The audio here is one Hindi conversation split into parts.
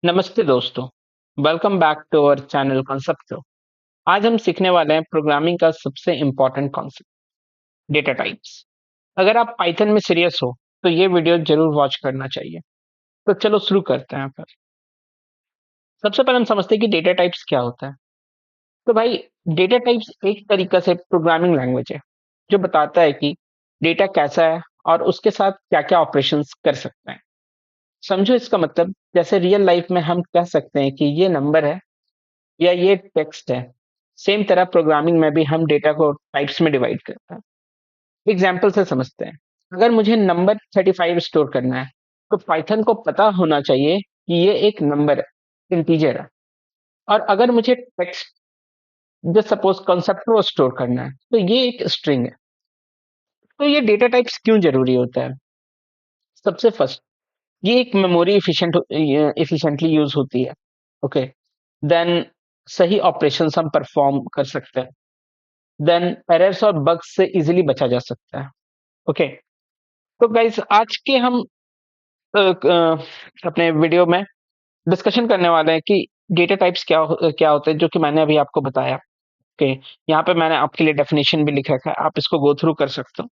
नमस्ते दोस्तों, welcome back to our channel concept show. आज हम सीखने वाले हैं प्रोग्रामिंग का सबसे इम्पोर्टेंट कॉन्सेप्ट, डेटा टाइप्स। अगर आप पाइथन में सीरियस हो तो ये वीडियो जरूर वॉच करना चाहिए। तो चलो शुरू करते हैं फिर। सबसे पहले हम समझते हैं कि डेटा टाइप्स क्या होता है। तो भाई, डेटा टाइप्स एक तरीका से प्रोग्रामिंग लैंग्वेज है जो बताता है कि डेटा कैसा है और उसके साथ क्या क्या ऑपरेशंस कर सकते हैं। समझो इसका मतलब, जैसे रियल लाइफ में हम कह सकते हैं कि ये नंबर है या ये टेक्स्ट है। सेम तरह प्रोग्रामिंग में भी हम डेटा को टाइप्स में डिवाइड करते हैं। एग्जाम्पल से समझते हैं। अगर मुझे नंबर 35 स्टोर करना है तो पाइथन को पता होना चाहिए कि ये एक नंबर है, इंटीजर है। और अगर मुझे टेक्स्ट, जो सपोज कॉन्सेप्ट को स्टोर करना है, तो ये एक स्ट्रिंग है। तो ये डेटा टाइप्स क्यों जरूरी होता है? सबसे फर्स्ट, ये एक मेमोरी इफिशिएंटली यूज होती है। ओके, देन सही ऑपरेशंस हम परफॉर्म कर सकते हैं। देन एरर्स और बग्स से इजीली बचा जा सकता है। ओके, तो गाइस आज के हम अपने वीडियो में डिस्कशन करने वाले हैं कि डेटा टाइप्स क्या होते हैं, जो कि मैंने अभी आपको बताया। ओके, यहाँ पे मैंने आपके लिए डेफिनेशन भी लिख रखा है, आप इसको गो थ्रू कर सकते हो।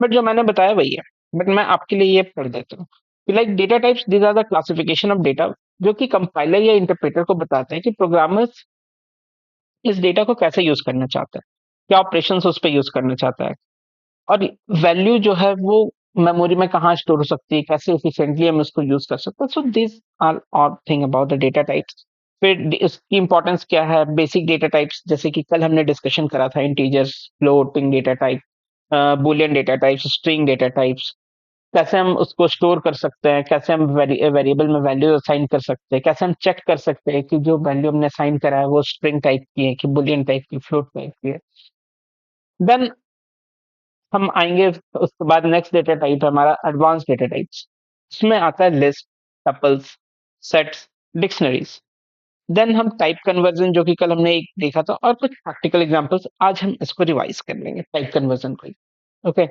बट जो मैंने बताया वही है, बट मैं आपके लिए ये पढ़ देता हूँ। Like data types, these are the classification of data, जो कि कंपाइलर या इंटरप्रेटर को बताते हैं कि प्रोग्रामर्स इस डेटा को कैसे यूज करना चाहता है, क्या ऑपरेशंस उस पर यूज करना चाहता है, और वैल्यू जो है वो मेमोरी में कहाँ स्टोर हो सकती है, कैसे एफिशिएंटली हम उसको यूज कर सकते हैं। So this are all thing about the data types. फिर इसकी इंपॉर्टेंस क्या है, बेसिक डेटा टाइप्स, जैसे कि कल हमने डिस्कशन करा था, integers, floating data type, Boolean data types, string data types, कैसे हम उसको स्टोर कर सकते हैं, कैसे हम वेरिएबल में वैल्यू असाइन कर सकते हैं, कैसे हम चेक कर सकते हैं कि जो वैल्यू हमने असाइन करा है वो स्ट्रिंग टाइप की है कि बुलियन टाइप की, फ्लोट टाइप की है। देन हम आएंगे उसके बाद, नेक्स्ट डेटा टाइप है हमारा एडवांस डेटा टाइप्स। इसमें आता है list, tuples, sets, dictionaries. Then हम टाइप कन्वर्जन, जो कि कल हमने एक देखा था, और कुछ प्रैक्टिकल एग्जांपल्स आज हम इसको रिवाइज कर लेंगे, टाइप कन्वर्जन को। ओके,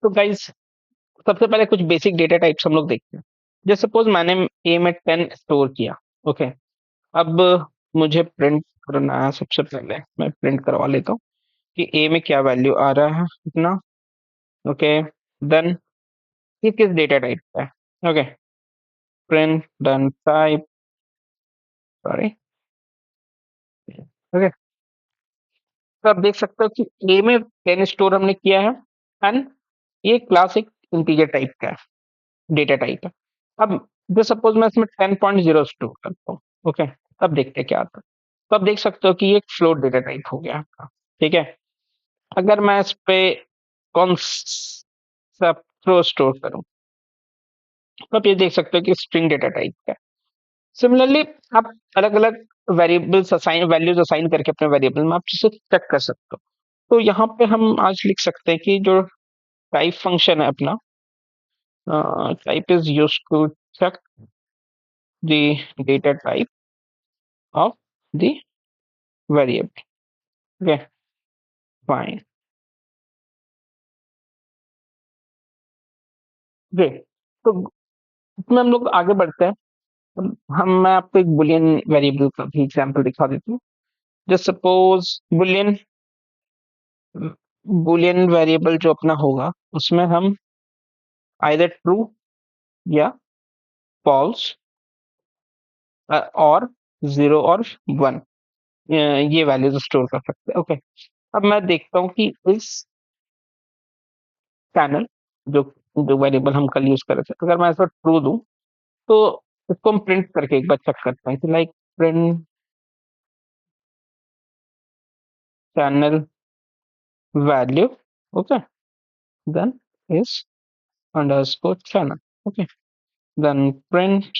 तो गाइस सबसे पहले कुछ बेसिक डेटा टाइप्स हम लोग देखते हैं। जैसे सपोज मैंने ए में 10 स्टोर किया। ओके, अब मुझे प्रिंट करना है। सबसे पहले मैं प्रिंट करवा लेता हूँ कि ए में क्या वैल्यू आ रहा है इतना। ओके, देन ये किस डेटा टाइप का है। Okay, print done type, sorry. Okay, तो आप देख सकते हो कि ए में 10 स्टोर हमने किया है, एंड ये क्लास एक इंटीजर टाइप का है, डेटा टाइप है। अब जो सपोज मैं इसमें 10.0 स्टोर करता हूँ। ओके, अब देखते हैं क्या आता है। तो आप देख सकते हो कि ये एक फ्लोट डेटा टाइप हो गया आपका। ठीक है, अगर मैं इस पे कौन सा फ्लो स्टोर करूं, तो आप ये देख सकते हो कि स्ट्रिंग डेटा टाइप का है। सिमिलरली आप अलग अलग वेरिएबल्स असाइन, वैल्यूज असाइन करके अपने वेरिएबल में आप इसे चेक कर सकते हो। तो यहाँ पे हम आज लिख सकते हैं कि जो टाइप फंक्शन है अपना, type is used to check the data type of the variable. Okay, fine. Okay, तो इसमें हम लोग आगे बढ़ते हैं। मैं आपको एक बुलियन वेरिएबल का भी एग्जांपल दिखा देता हूँ। जस्ट सपोज बुलियन वेरिएबल जो अपना होगा, उसमें हम आइदर ट्रू या फॉल्स और जीरो और वन, ये वैल्यूज स्टोर कर सकते हैं। ओके, अब मैं देखता हूँ कि इस चैनल, जो जो वेरिएबल हम कल यूज कर रहे थे, अगर मैं इसको ट्रू दूं तो इसको हम प्रिंट करके एक बार चेक करते हैं कि like print channel value. Okay, then इस underscore channel. Okay, then print.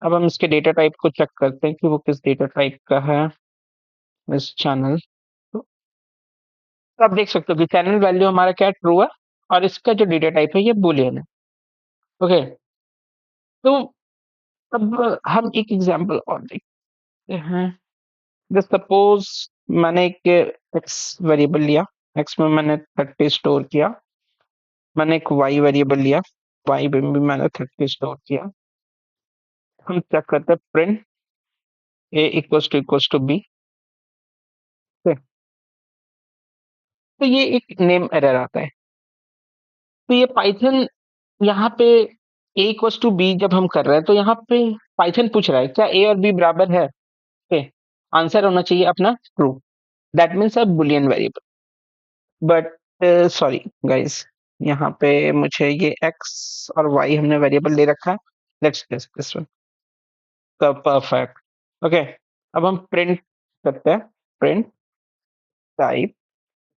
अब हम इसके डेटा टाइप को चेक करते हैं कि वो किस डेटा टाइप का है, इस चैनल। तो आप देख सकते हो कि चैनल वैल्यू हमारा क्या ट्रू है, और इसका जो डेटा टाइप है ये बुलियन है। ओके, तो अब हम एक एग्जांपल और देखते हैं। जस्ट सपोज मैंने एक एक्स वेरिएबल लिया, एक्स में मैंने 30 स्टोर किया। मैंने एक वाई वेरिएबल लिया, वाई में भी मैंने 30 स्टोर किया। हम चेक करते हैं print a equals to b. तो ये एक नेम एरर आता है। तो ये पाइथन यहाँ पे ए इक्वल्स टू बी जब हम कर रहे हैं तो यहाँ पे पाइथन पूछ रहा है क्या ए और बी बराबर है। ओके, आंसर होना चाहिए अपना true. That means a Boolean variable. But sorry guys, यहाँ पे मुझे ये एक्स और वाई हमने वेरिएबल ले रखा है। Let's test this one. Perfect. Okay, अब हम प्रिंट करते हैं। Print type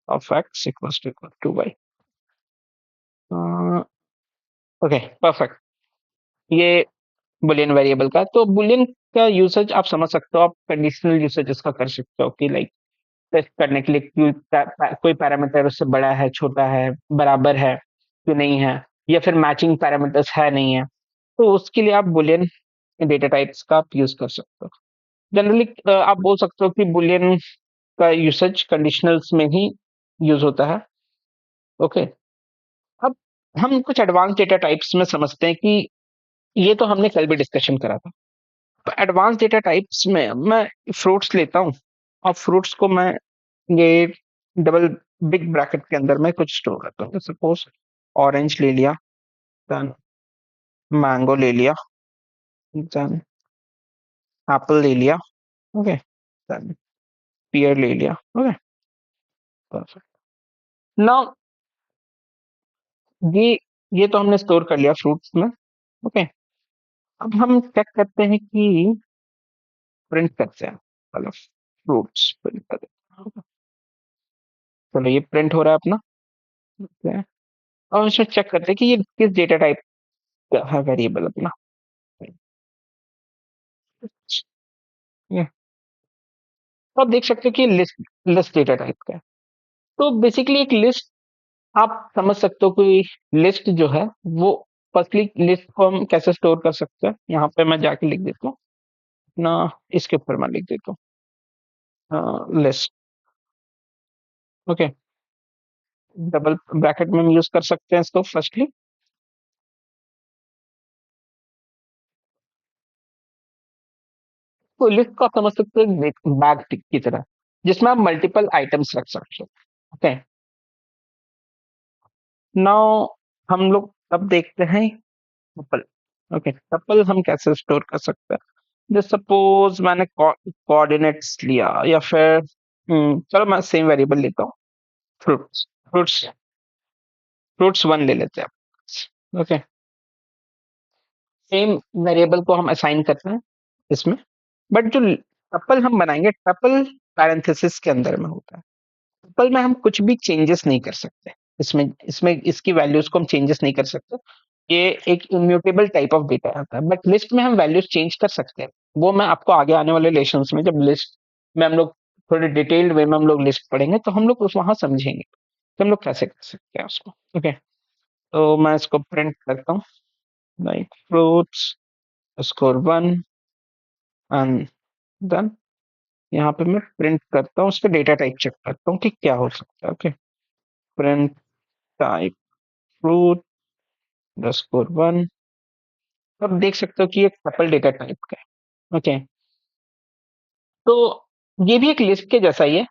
of x equal to y. Okay, perfect. ये बुलियन वेरिएबल का, तो बुलियन का यूसेज आप समझ सकते हो, आप कंडीशनल यूसेज इसका कर सकते हो कि लाइक टेस्ट करने के लिए कि कोई पैरामीटर उससे बड़ा है, छोटा है, बराबर है कि नहीं है, या फिर मैचिंग पैरामीटर्स है नहीं है। तो उसके लिए आप बुलियन डेटा टाइप्स का आप यूज कर सकते हो। जनरली आप बोल सकते हो कि बुलियन का यूसेज कंडीशनल्स में ही यूज होता है। ओके, अब हम कुछ एडवांस डेटा टाइप्स में समझते हैं कि ये तो हमने कल भी डिस्कशन करा था। तो एडवांस डेटा टाइप्स में मैं फ्रूट्स लेता हूँ, और फ्रूट्स को मैं ये डबल बिग ब्रैकेट के अंदर मैं कुछ स्टोर करता हूँ। सपोज ऑरेंज ले लिया, देन मैंगो ले लिया, देन एप्पल ले लिया, ओके, देन पियर ले लिया। Okay, perfect. नाउ ये ये तो हमने स्टोर कर लिया फ्रूट्स में। ओके, अब हम चेक करते हैं कि प्रिंट करते हैं, मतलब फ्रूट्स प्रिंट करते हैं। Okay, चलो ये प्रिंट हो रहा है अपना। Okay, अब इसमें चेक करते हैं कि ये किस डेटा टाइप का है वेरिएबल अपना। ये तो आप देख सकते हो कि लिस्ट लिस्ट डेटा टाइप का है। तो बेसिकली एक लिस्ट आप समझ सकते हो कि लिस्ट जो है वो, फर्स्टली लिस्ट को हम कैसे स्टोर कर सकते हैं। यहाँ पे मैं जाके लिख देता हूँ ना, इसके ऊपर मैं लिख देता हूँ लिस्ट। ओके, डबल ब्रैकेट में हम यूज कर सकते हैं इसको फर्स्टली। तो लिस्ट को आप समझ सकते हो बैग टिक की तरह, जिसमें आप मल्टीपल आइटम्स रख सकते हो। ओके, नाउ हम लोग अब देखते हैं टपल। ओके, टपल हम कैसे स्टोर कर सकते हैं। जैसे सपोज मैंने कोऑर्डिनेट्स लिया, या फिर चलो मैं सेम वेरिएबल लेता हूँ, फ्रूट्स। फ्रूट्स फ्रूट्स वन ले लेते हैं। ओके, सेम वेरिएबल को हम असाइन करते हैं इसमें। बट जो टपल हम बनाएंगे, टपल पैरेंथेसिस के अंदर में होता है। टपल में हम कुछ भी चेंजेस नहीं कर सकते। इसमें इसमें इसकी वैल्यूज को हम चेंजेस नहीं कर सकते। ये एक इम्यूटेबल टाइप ऑफ डेटा होता है। बट लिस्ट में हम वैल्यूज चेंज कर सकते हैं। वो मैं आपको आगे आने वाले लेसन्स में, जब लिस्ट में हम लोग थोड़े डिटेल्ड वे में हम लोग लिस्ट पढ़ेंगे, तो हम लोग उस वहां समझेंगे कि हम लोग कैसे कर सकते हैं उसको। ओके, तो मैं इसको प्रिंट करता हूँ, like fruits score one, and then यहाँ पे मैं प्रिंट करता हूँ, उसका डेटा टाइप चेक करता हूँ कि क्या हो सकता है। Okay, print type fruit score one. अब देख सकते हो कि एक टपल डेटा टाइप का है। ओके, तो ये भी एक लिस्ट के जैसा ही है,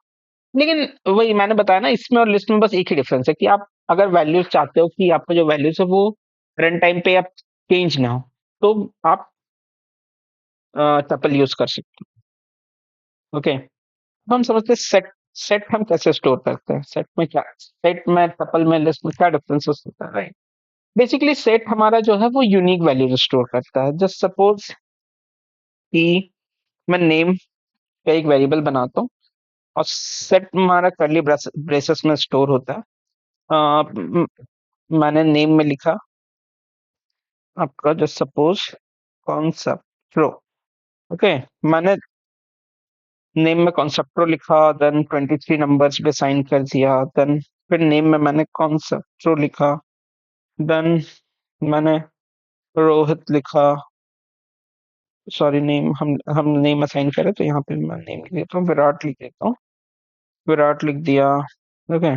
लेकिन वही मैंने बताया ना, इसमें और लिस्ट में बस एक ही डिफरेंस है कि आप अगर वैल्यूज चाहते हो कि आपका जो वैल्यूज है वो रन टाइम पे आप चेंज ना हो, तो आप टपल यूज कर सकते हो। ओके, अब हम समझते हैं सेट। सेट हम कैसे स्टोर करते हैं, सेट में क्या, सेट में टपल में लिस्ट में क्या डिफरेंसेस होता है, राइट। बेसिकली सेट हमारा जो है वो यूनिक वैल्यूज स्टोर करता है। जस्ट सपोज कि मैं नेम का एक वेरिएबल बनाता हूँ, और सेट हमारा कर्ली ब्रेसेस में स्टोर होता है। मैंने नेम में लिखा आपका, just suppose concept pro. Okay, मैंने नेम में कॉन्सेप्ट प्रो लिखा, देन 23 नंबर्स पे साइन कर दिया, देन फिर नेम में मैंने कॉन्सेप्ट प्रो लिखा, देन मैंने रोहित लिखा। सॉरी, नेम हम नेम असाइन करें, तो यहाँ पे मैं नेम लिख देता हूँ, विराट लिख देता हूँ। विराट लिख दिया। ओके,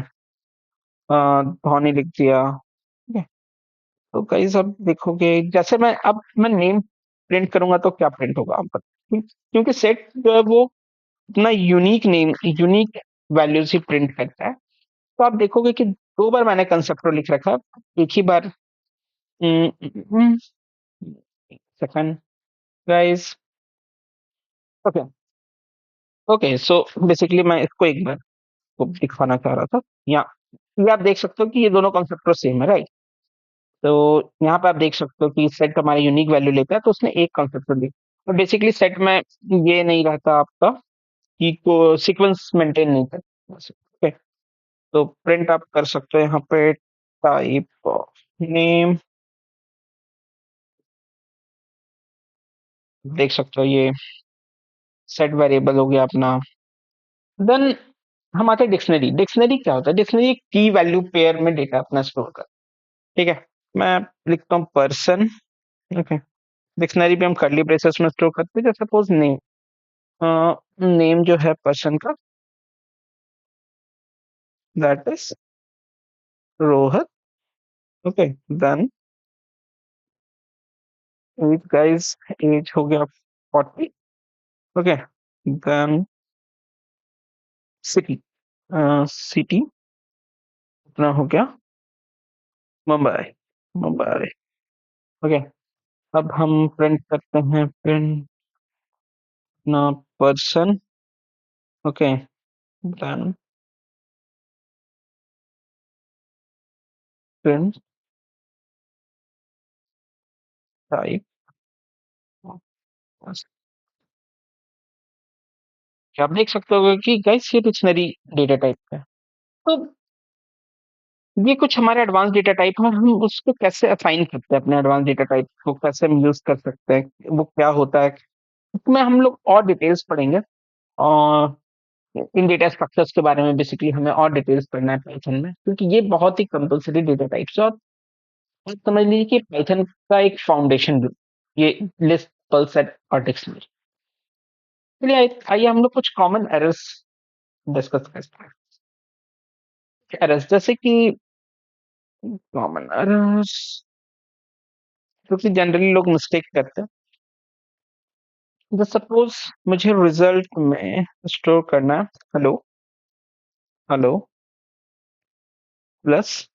धोनी लिख दिया। ओके, तो कई सब देखोगे, जैसे मैं अब मैं नेम प्रिंट करूंगा तो क्या प्रिंट होगा आप क्योंकि सेट जो है वो अपना यूनिक नेम यूनिक वैल्यूज ही प्रिंट करता है। तो आप देखोगे कि 2 बार मैंने कंसेप्टर लिख रखा है। एक ही बार second guys. Okay okay so basically मैं इसको एक बार को दिखाना चाह रहा था। या ये आप देख सकते हो कि ये दोनों कंसेप्टर सेम है, राइट? तो यहाँ पे आप देख सकते हो कि सेट हमारा यूनिक वैल्यू लेता है, तो उसने एक कंसेप्टर ली। तो बेसिकली सेट में ये नहीं रहता आपका कि को सीक्वेंस मेंटेन नहीं करता। ओके, तो प्रिंट आप कर सकते हो यहाँ पे टाइप ऑफ नेम, देख सकते हो ये सेट वेरिएबल हो गया अपना। देन हम आते हैं डिक्शनरी। डिक्शनरी क्या होता है? डिक्शनरी एक की वैल्यू पेयर में डेटा अपना स्टोर कर, ठीक है? मैं लिखता हूँ पर्सन। ओके, डिक्शनरी पे हम कर्ली ब्रेसेस में स्टोर करते हैं। जैसे सपोज नेम, नेम जो है पर्सन का, that is Rohit. Okay, then age guys, age हो गया 40। ओके, देन सिटी, सिटी अपना हो गया मुंबई, मुंबई। ओके, अब हम प्रिंट करते हैं प्रिंट ना person. Okay, then print type. आप देख सकते हो कि गाइस ये डिक्शनरी डेटा टाइप है। तो ये कुछ हमारे एडवांस डेटा टाइप हैं। हम उसको कैसे असाइन करते हैं, अपने एडवांस डेटा टाइप को कैसे हम यूज कर सकते हैं, वो क्या होता है, इसमें हम लोग और डिटेल्स पढ़ेंगे। और इन डेटा स्ट्रक्चर्स के बारे में बेसिकली हमें और डिटेल्स पढ़ना है पाइथन में, क्योंकि ये बहुत ही कंपलसरी डेटा टाइप्स है। और आप समझ लीजिए कि पाइथन का एक फाउंडेशन ये लिस्ट, पर्ल सेट और डिक्शनरी। चलिए आइए हम लोग कुछ कॉमन एरर्स डिस्कस करते हैं। एरर्स जैसे कि कॉमन एरर्स क्योंकि जनरली लोग मिस्टेक करते हैं। जैसे सपोज मुझे रिजल्ट में स्टोर करना है hello, hello plus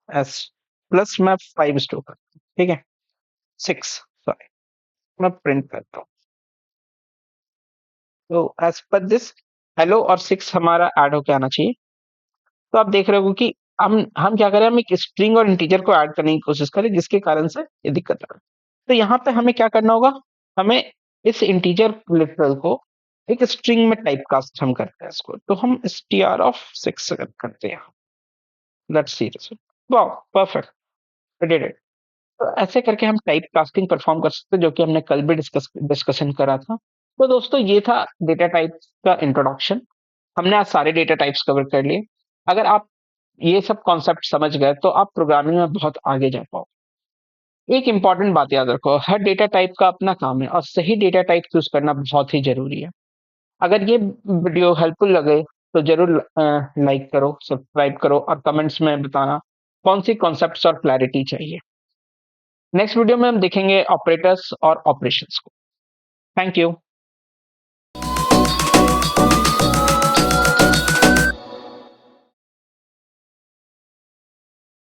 S, plus मैं 5 स्टोर करता हूँ, ठीक है? 6 सॉरी, मैं प्रिंट करता हूँ। तो एज पर दिस हेलो और 6 हमारा ऐड होके आना चाहिए। तो आप देख रहे हो कि हम क्या करें, हम एक स्ट्रिंग और इंटीजर को ऐड करने की कोशिश करें, जिसके कारण से ये दिक्कत आ रहा है। तो यहाँ पे हमें क्या करना होगा, हमें इस इंटीजर लिटरल को एक स्ट्रिंग में टाइप कास्ट हम करते हैं इसको, तो हम str ऑफ 6 करते हैं। Let's see result, wow perfect, I did it. तो ऐसे करके हम टाइप कास्टिंग परफॉर्म कर सकते हैं, जो कि हमने कल भी डिस्कशन करा था। तो दोस्तों ये था डेटा टाइप्स का इंट्रोडक्शन। हमने आज सारे डेटा टाइप्स कवर कर लिए। अगर आप ये सब कॉन्सेप्ट समझ गए तो आप प्रोग्रामिंग में बहुत आगे जा पाओ। एक इंपॉर्टेंट बात याद रखो, हर डेटा टाइप का अपना काम है और सही डेटा टाइप चूज करना बहुत ही जरूरी है। अगर ये वीडियो हेल्पफुल लगे तो जरूर लाइक करो, सब्सक्राइब करो और कमेंट्स में बताना कौन सी कॉन्सेप्ट्स और क्लैरिटी चाहिए। नेक्स्ट वीडियो में हम देखेंगे ऑपरेटर्स और ऑपरेशंस को। Thank you.